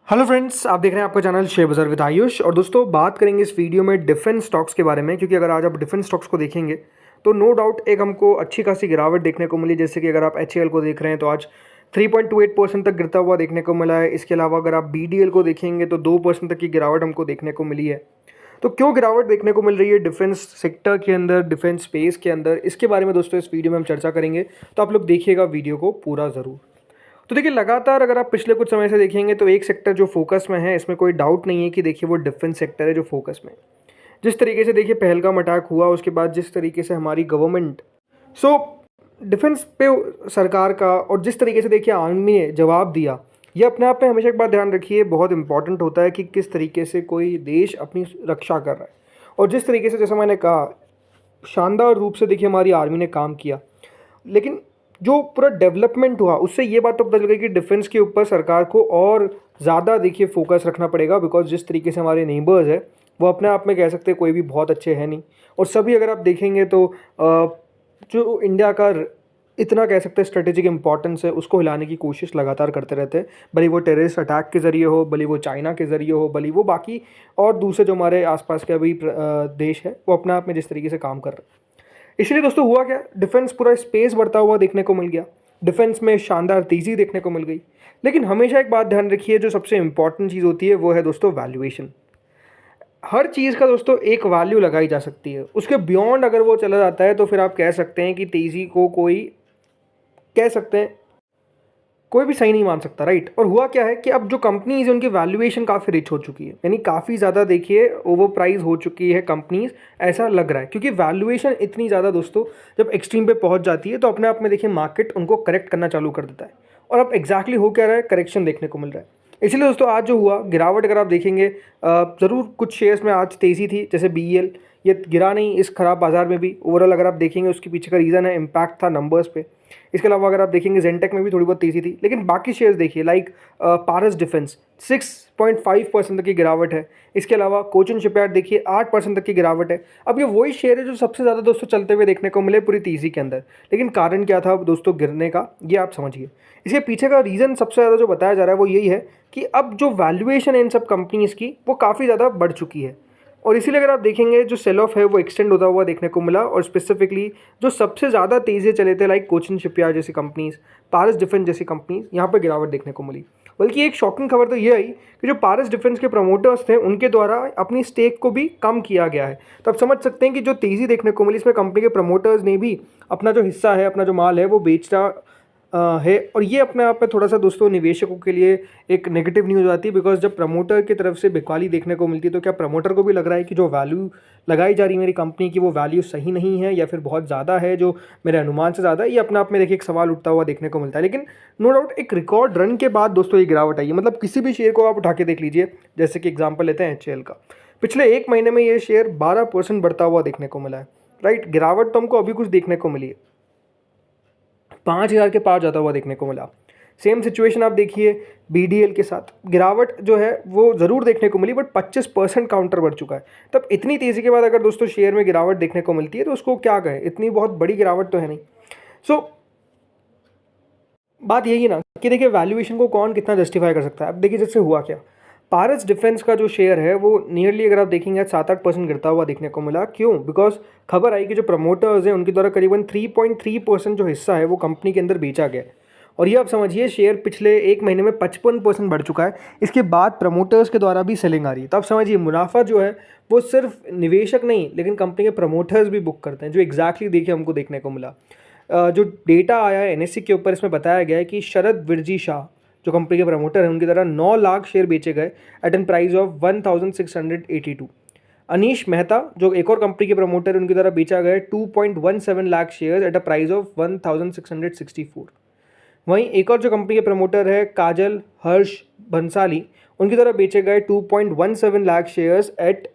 Hello friends, आप देख रहे हैं आपका चैनल शेयर बाजार विद आयुष। और दोस्तों, बात करेंगे इस वीडियो में डिफेंस स्टॉक्स के बारे में, क्योंकि अगर आज आप डिफेंस स्टॉक्स को देखेंगे तो नो डाउट एक हमको अच्छी खासी गिरावट देखने को मिली। जैसे कि अगर आप एच को देख रहे हैं तो आज 3.28% तक गिरता हुआ देखने को मिला है। इसके अलावा अगर आप BDL को देखेंगे तो 2% तक की गिरावट हमको देखने को मिली है। तो क्यों गिरावट देखने को मिल रही है डिफेंस सेक्टर के अंदर, डिफेंस स्पेस के अंदर, इसके बारे में दोस्तों इस वीडियो में हम चर्चा करेंगे। तो आप लोग देखिएगा वीडियो को पूरा ज़रूर। तो देखिए, लगातार अगर आप पिछले कुछ समय से देखेंगे तो एक सेक्टर जो फोकस में है, इसमें कोई डाउट नहीं है कि देखिए वो डिफेंस सेक्टर है जो फोकस में है। जिस तरीके से देखिए पहलगाम अटैक हुआ, उसके बाद जिस तरीके से हमारी गवर्नमेंट सो डिफेंस पे सरकार का, और जिस तरीके से देखिए आर्मी ने जवाब दिया, ये अपने आप में हमेशा एक बात ध्यान रखिए, बहुत इंपॉर्टेंट होता है कि किस तरीके से कोई देश अपनी रक्षा कर रहा है। और जिस तरीके से, जैसा मैंने कहा, शानदार रूप से देखिए हमारी आर्मी ने काम किया। लेकिन जो पूरा डेवलपमेंट हुआ, उससे ये बात तो पता चल गई कि डिफेंस के ऊपर सरकार को और ज़्यादा देखिए फोकस रखना पड़ेगा। बिकॉज जिस तरीके से हमारे नेबर्स है, वो अपने आप में कह सकते हैं कोई भी बहुत अच्छे हैं नहीं। और सभी अगर आप देखेंगे तो जो इंडिया का इतना कह सकते हैं स्ट्रेटेजिक इंपॉर्टेंस है, उसको हिलाने की कोशिश लगातार करते रहते हैं। भले वो टेररिस्ट अटैक के ज़रिए हो, भले वो चाइना के ज़रिए हो, भले वो बाकी और दूसरे जो हमारे आसपास के अभी देश है, वो अपने आप में जिस तरीके से काम कर रहे हैं। इसलिए दोस्तों हुआ क्या, डिफेंस पूरा स्पेस बढ़ता हुआ देखने को मिल गया। डिफेंस में शानदार तेज़ी देखने को मिल गई। लेकिन हमेशा एक बात ध्यान रखिए, जो सबसे इंपॉर्टेंट चीज़ होती है वो है दोस्तों वैल्यूएशन। हर चीज़ का दोस्तों एक वैल्यू लगाई जा सकती है, उसके बियॉन्ड अगर वो चला जाता है तो फिर आप कह सकते हैं कि तेज़ी को कोई, कह सकते हैं, कोई भी सही नहीं मान सकता, राइट। और हुआ क्या है कि अब जो कंपनीज है उनकी वैल्यूएशन काफ़ी रिच हो चुकी है, यानी काफ़ी ज़्यादा देखिए ओवर प्राइस हो चुकी है कंपनीज, ऐसा लग रहा है। क्योंकि वैल्यूएशन इतनी ज़्यादा दोस्तों जब एक्सट्रीम पे पहुंच जाती है तो अपने आप में देखिए मार्केट उनको करेक्ट करना चालू कर देता है। और अब एग्जैक्टली हो क्या रहा है, करेक्शन देखने को मिल रहा है। इसलिए दोस्तों आज जो हुआ गिरावट, अगर आप देखेंगे ज़रूर कुछ शेयर्स में आज तेज़ी थी, जैसे BEL, ये गिरा नहीं इस खराब बाजार में भी। ओवरऑल अगर आप देखेंगे उसके पीछे का रीज़न है इम्पैक्ट था नंबर्स पे। इसके अलावा अगर आप देखेंगे जेंटेक में भी थोड़ी बहुत तेज़ी थी। लेकिन बाकी शेयर्स देखिए, लाइक पारस डिफेंस 6.5% तक की गिरावट है। इसके अलावा कोचिन शिपयार्ड देखिए 8% तक की गिरावट है। अब ये वही शेयर है जो सबसे ज़्यादा दोस्तों चलते हुए देखने को मिले पूरी तेज़ी के अंदर। लेकिन कारण क्या था दोस्तों गिरने का, ये आप समझिए। इसके पीछे का रीज़न सबसे ज़्यादा जो बताया जा रहा है वो यही है कि अब जो वैल्यूएशन है इन सब कंपनीज़ की, वो काफ़ी ज़्यादा बढ़ चुकी है। और इसीलिए अगर आप देखेंगे जो सेल ऑफ है वो एक्सटेंड होता हुआ देखने को मिला। और स्पेसिफिकली जो सबसे ज़्यादा तेज़ी चले थे, लाइक कोचिन शिपयार्ड जैसी कंपनीज, पारस डिफेंस जैसी कंपनीज, यहाँ पर गिरावट देखने को मिली। बल्कि एक शॉकिंग खबर तो ये आई कि जो पारस डिफेंस के प्रमोटर्स थे उनके द्वारा अपनी स्टेक को भी कम किया गया है। तो आप समझ सकते हैं कि जो तेज़ी देखने को मिली, इसमें कंपनी के प्रमोटर्स ने भी अपना जो हिस्सा है, अपना जो माल है, वो बेचना है। और ये अपने आप में थोड़ा सा दोस्तों निवेशकों के लिए एक नेगेटिव न्यूज़ आती है। बिकॉज जब प्रमोटर की तरफ से बिकवाली देखने को मिलती है तो क्या प्रमोटर को भी लग रहा है कि जो वैल्यू लगाई जा रही है मेरी कंपनी की, वो वैल्यू सही नहीं है या फिर बहुत ज़्यादा है, जो मेरे अनुमान से ज़्यादा है। ये अपने आप में देखिए एक सवाल उठता हुआ देखने को मिलता है। लेकिन नो डाउट एक रिकॉर्ड रन के बाद दोस्तों ये गिरावट आई है। मतलब किसी भी शेयर को आप उठा के देख लीजिए, जैसे कि एग्जाम्पल लेते हैं HCL का, पिछले एक महीने में ये शेयर 12% बढ़ता हुआ देखने को मिला है, राइट। गिरावट तो हमको अभी कुछ देखने को मिली है, 5,000 के पार जाता हुआ देखने को मिला। सेम सिचुएशन आप देखिए BDL के साथ, गिरावट जो है वो ज़रूर देखने को मिली, बट 25% काउंटर बढ़ चुका है। तब इतनी तेज़ी के बाद अगर दोस्तों शेयर में गिरावट देखने को मिलती है तो उसको क्या कहें, इतनी बहुत बड़ी गिरावट तो है नहीं। सो बात यही ना कि देखिए वैल्यूएशन को कौन कितना जस्टिफाई कर सकता है। अब देखिए जैसे हुआ क्या, पारस डिफेंस का जो शेयर है वो नियरली अगर आप देखेंगे 7-8% गिरता हुआ देखने को मिला। क्यों? बिकॉज खबर आई कि जो प्रमोटर्स हैं उनके द्वारा करीबन 3.3% जो हिस्सा है वो कंपनी के अंदर बेचा गया। और ये आप समझिए शेयर पिछले एक महीने में 55% बढ़ चुका है। इसके बाद प्रमोटर्स के द्वारा भी सेलिंग आ रही है। तो आप समझिए मुनाफा जो है वो सिर्फ निवेशक नहीं, लेकिन कंपनी के प्रमोटर्स भी बुक करते हैं, जो एग्जैक्टली देखिए हमको देखने को मिला। जो डेटा आया है NSE के ऊपर, इसमें बताया गया है कि शरद विरजी शाह जो कंपनी के प्रमोटर हैं, उनकी तरह 9 लाख शेयर बेचे गए at an price of 1682। Anish Mehta जो एक और कंपनी के प्रमोटर हैं, उनकी तरह बेचा गया 2.17 lakh share at a price of 1664। वहीं एक और जो कंपनी के प्रमोटर है काजल हर्ष बंसाली, उनकी तरह बेचे गए 2.17 लाख शेयर्स एट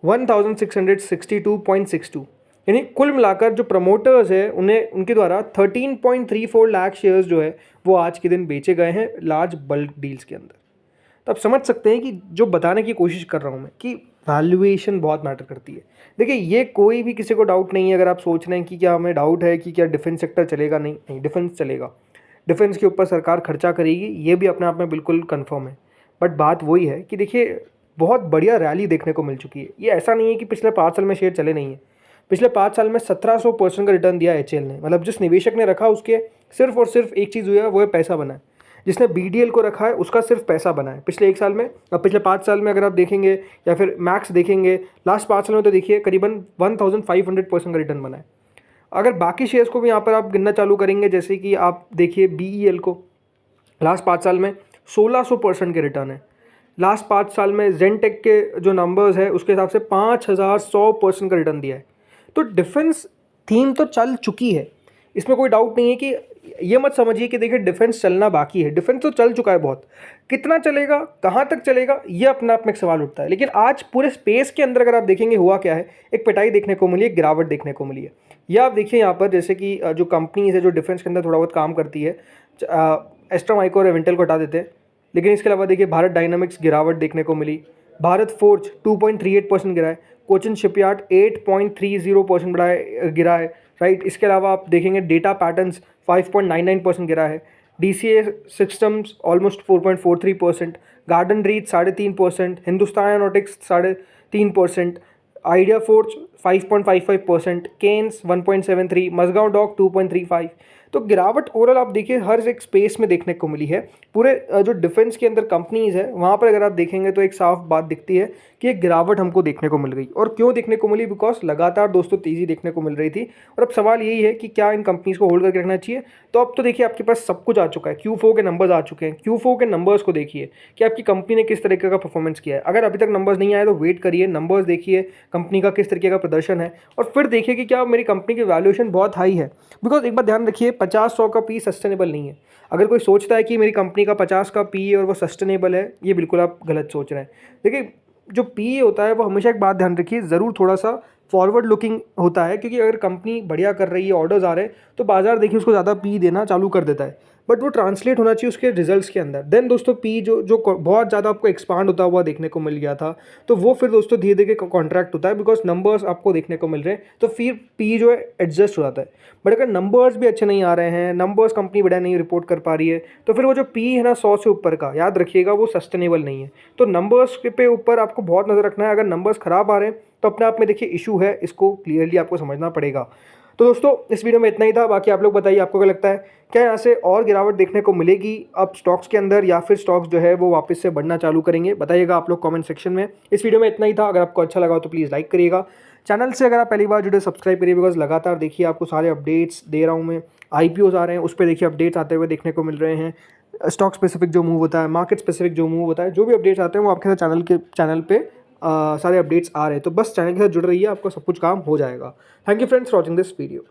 1662.62। यानी कुल मिलाकर जो प्रमोटर्स है उन्हें उनके द्वारा 13.34 लाख शेयर्स जो है वो आज के दिन बेचे गए हैं लार्ज बल्क डील्स के अंदर। तो आप समझ सकते हैं कि जो बताने की कोशिश कर रहा हूँ मैं कि वैल्यूएशन बहुत मैटर करती है। देखिए ये कोई भी किसी को डाउट नहीं है। अगर आप सोच रहे हैं कि क्या हमें डाउट है कि क्या डिफेंस सेक्टर चलेगा, नहीं, डिफेंस चलेगा। डिफेंस के ऊपर सरकार खर्चा करेगी, ये भी अपने आप में बिल्कुल कन्फर्म है। बट बात वही है कि देखिए बहुत बढ़िया रैली देखने को मिल चुकी है। ये ऐसा नहीं है कि पिछले 5 साल में शेयर चले नहीं हैं। पिछले 5 साल में 1700% का रिटर्न दिया एचएएल ने। मतलब जिस निवेशक ने रखा उसके सिर्फ और सिर्फ एक चीज़ हुई है, वो है पैसा बना है। जिसने बीडीएल को रखा है उसका सिर्फ पैसा बना है पिछले 1 साल में। अब पिछले 5 साल में अगर आप देखेंगे या फिर मैक्स देखेंगे लास्ट 5 साल में, तो देखिए करीबन 1500% का रिटर्न बना है। अगर बाकी शेयर्स को भी यहाँ पर आप गिनना चालू करेंगे, जैसे कि आप देखिए बीईएल को, लास्ट 5 साल में 1600% के रिटर्न है। लास्ट 5 साल में जेनटेक के जो नंबर्स है उसके हिसाब से 5100% का रिटर्न दिया है। तो डिफेंस थीम तो चल चुकी है, इसमें कोई डाउट नहीं है। कि ये मत समझिए कि देखिए डिफेंस चलना बाकी है, डिफेंस तो चल चुका है बहुत। कितना चलेगा, कहाँ तक चलेगा, ये अपने आप में एक सवाल उठता है। लेकिन आज पूरे स्पेस के अंदर अगर आप देखेंगे हुआ क्या है, एक पिटाई देखने को मिली है, एक गिरावट देखने को मिली है। या आप देखिए यहाँ पर जैसे कि जो कंपनीज है जो डिफेंस के अंदर थोड़ा बहुत काम करती है, एस्ट्रा माइक्रो और एवेंटल को हटा देते हैं, लेकिन इसके अलावा देखिए भारत डायनामिक्स गिरावट देखने को मिली, भारत फोर्ज 2.38% गिरा है, कोचिन शिपयार्ड 8.30% गिरा है, राइट। इसके अलावा आप देखेंगे डेटा पैटर्न्स 5.99% गिरा है, DCA systems almost 4.43%, Garden Reach 3.5%, Hindustan Aeronautics 3.5%, Idea Forge 5.55%, Kaynes 1.73, Mazagon Dock 2.35। तो गिरावट ओवरऑल आप देखिए हर एक स्पेस में देखने को मिली है। पूरे जो डिफेंस के अंदर कंपनीज है वहाँ पर अगर आप देखेंगे तो एक साफ बात दिखती है कि एक गिरावट हमको देखने को मिल गई। और क्यों देखने को मिली, बिकॉज लगातार दोस्तों तेज़ी देखने को मिल रही थी। और अब सवाल यही है कि क्या इन कंपनीज को होल्ड करके रखना चाहिए। तो अब तो देखिए आपके पास सब कुछ आ चुका है, Q4 के नंबर्स आ चुके हैं। Q4 के नंबर्स को देखिए कि आपकी कंपनी ने किस तरीके का परफॉर्मेंस किया है। अगर अभी तक नंबर्स नहीं आए तो वेट करिए, नंबर्स देखिए कंपनी का किस तरीके का प्रदर्शन है, और फिर देखिए कि क्या मेरी कंपनी की वैल्यूएशन बहुत हाई है। बिकॉज एक बात ध्यान रखिए, 50-100 का पी सस्टेनेबल नहीं है। अगर कोई सोचता है कि मेरी कंपनी का 50 का पी है और वो सस्टेनेबल है, ये बिल्कुल आप गलत सोच रहे हैं। देखिए जो पी होता है वो हमेशा एक बात ध्यान रखिए, ज़रूर थोड़ा सा फॉरवर्ड लुकिंग होता है, क्योंकि अगर कंपनी बढ़िया कर रही है, ऑर्डर्स आ रहे हैं, तो बाजार देखिए उसको ज़्यादा पी देना चालू कर देता है। बट वो ट्रांसलेट होना चाहिए उसके रिजल्ट्स के अंदर। देन दोस्तों पी जो जो बहुत ज़्यादा आपको एक्सपांड होता हुआ देखने को मिल गया था, तो वो फिर दोस्तों धीरे धीरे कॉन्ट्रैक्ट होता है, बिकॉज नंबर्स आपको देखने को मिल रहे हैं, तो फिर पी जो है एडजस्ट हो जाता है। बट अगर नंबर्स भी अच्छे नहीं आ रहे हैं, नंबर्स कंपनी बढ़िया नहीं रिपोर्ट कर पा रही है, तो फिर वो जो पी है ना 100 से ऊपर का, याद रखिएगा वो सस्टेनेबल नहीं है। तो नंबर्स पे ऊपर आपको बहुत नज़र रखना है। अगर नंबर्स खराब आ रहे हैं तो अपने आप में देखिए इशू है, इसको क्लियरली आपको समझना पड़ेगा। तो दोस्तों इस वीडियो में इतना ही था। बाकी आप लोग बताइए आपको क्या लगता है, क्या यहाँ से और गिरावट देखने को मिलेगी अब स्टॉक्स के अंदर, या फिर स्टॉक्स जो है वो वापस से बढ़ना चालू करेंगे? बताइएगा आप लोग कमेंट सेक्शन में। इस वीडियो में इतना ही था। अगर आपको अच्छा लगा हो तो प्लीज़ लाइक करिएगा। चैनल से अगर आप पहली बार जुड़े सब्सक्राइब करिए, बिकॉज लगातार देखिए आपको सारे अपडेट्स दे रहा हूँ मैं। IPOs आ रहे हैं, उस पर देखिए अपडेट्स आते हुए देखने को मिल रहे हैं। स्टॉक स्पेसिफिक जो मूव होता है, मार्केट स्पेसिफिक जो मूव होता है, जो भी अपडेट्स आते हैं वो आपके साथ चैनल पे सारे अपडेट्स आ रहे हैं। तो बस चैनल के साथ जुड़ रहिए, आपको सब कुछ काम हो जाएगा। Thank you friends for watching this video.